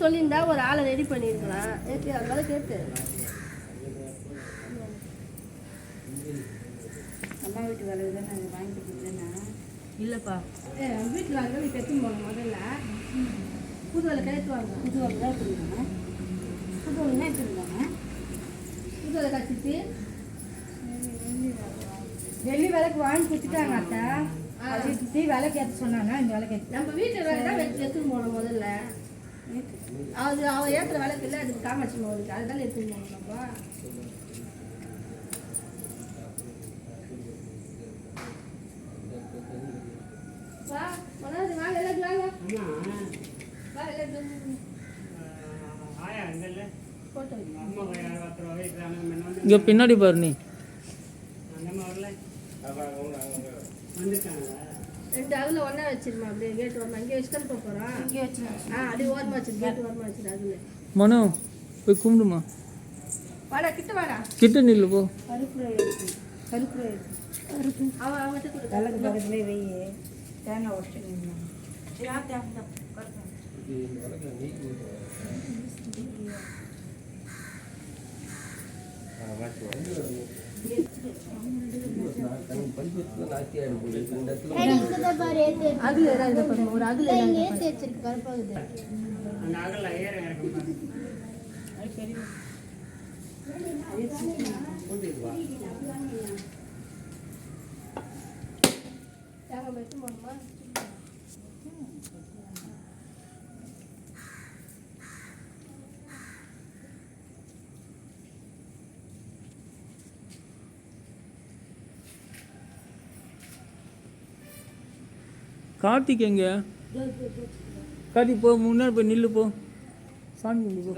சொல்லியிருந்தா ஒரு ஆளை ரெடி பண்ணிருக்கலாம். அதனால கேட்டு அம்மா வீட்டு வேலை தான் நாங்கள் வாங்கிட்டு கொடுத்தேன்னா இல்லைப்பா. வீட்டில் வாங்க நீ கட்டி போகணும். முதல்ல புது வேலை கழித்துவாங்க. புது வேலை தான் எடுத்துருந்தாங்க. புது வேலை தான் எடுத்துருந்தாங்க. புது வேலை கழிச்சிட்டு வெள்ளி விலைக்கு வாங்கி கொடுத்துட்டாங்க. அத்தை அதை சுற்றி விலைக்கு ஏற்ற சொன்னாங்க. இந்த விலைக்கு நம்ம வீட்டில் வேலை தான் எடுத்துன்னு போகணும். முதல்ல அது அவன் ஏற்றுற வேலைக்கு இல்லை. அதுக்கு காமாட்சி மகளுக்கு அதுதான் எடுத்துன்னு போகணும். நம்ம வா மனோஜ் வாங்க எல்லாரும் வாங்க. வா எல்லாரும் போட்டோ இங்கே பின்னாடி பாரு நீ. ரெண்டு அதில் ஒன்றா வச்சிருமா. அப்படியே கேட்டு வரணும். அங்கே வச்சுட்டு போகிறோம். இங்கே வச்சு அப்படியே ஓரமாக வச்சிரு. கேட்டு ஓரமாக வச்சிரு. அதில் மனோ போய் கும்பிடுமா. வாடா கிட்ட வாடா. கிட்ட நில்லு போ. கருப்புரை எடுத்து கருப்புரை எடுத்து அவன் அவன்கிட்ட கொடு. விளக்கு பக்கத்துலேயே வெய்ய தேங்காய் உடச்சிட்டு இருந்தாங்க. அகில் ஏதாவது பண்ணுங்க. ஒரு அகில் ஏற்றி வச்சிருக்கு. கருப்பாகுது. தேங்காய் எடுத்து போகணுமா? கார்த்திக் எங்க? கார்த்திக் போ, முன்னாடி போய் நில்லு போ. சாமி கும்பிடு போ.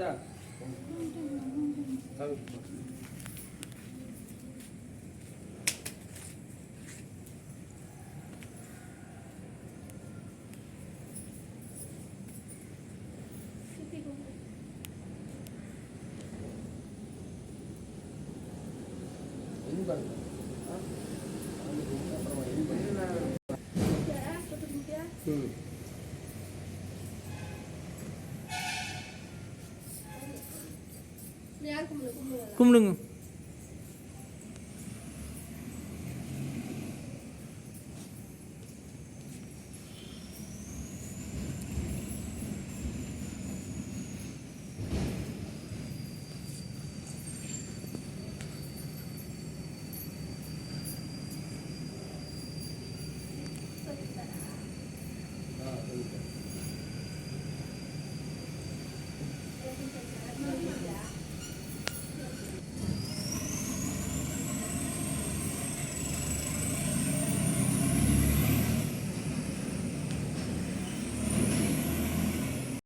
யார் கும்பிடுங்க. கும்பிடுங்க.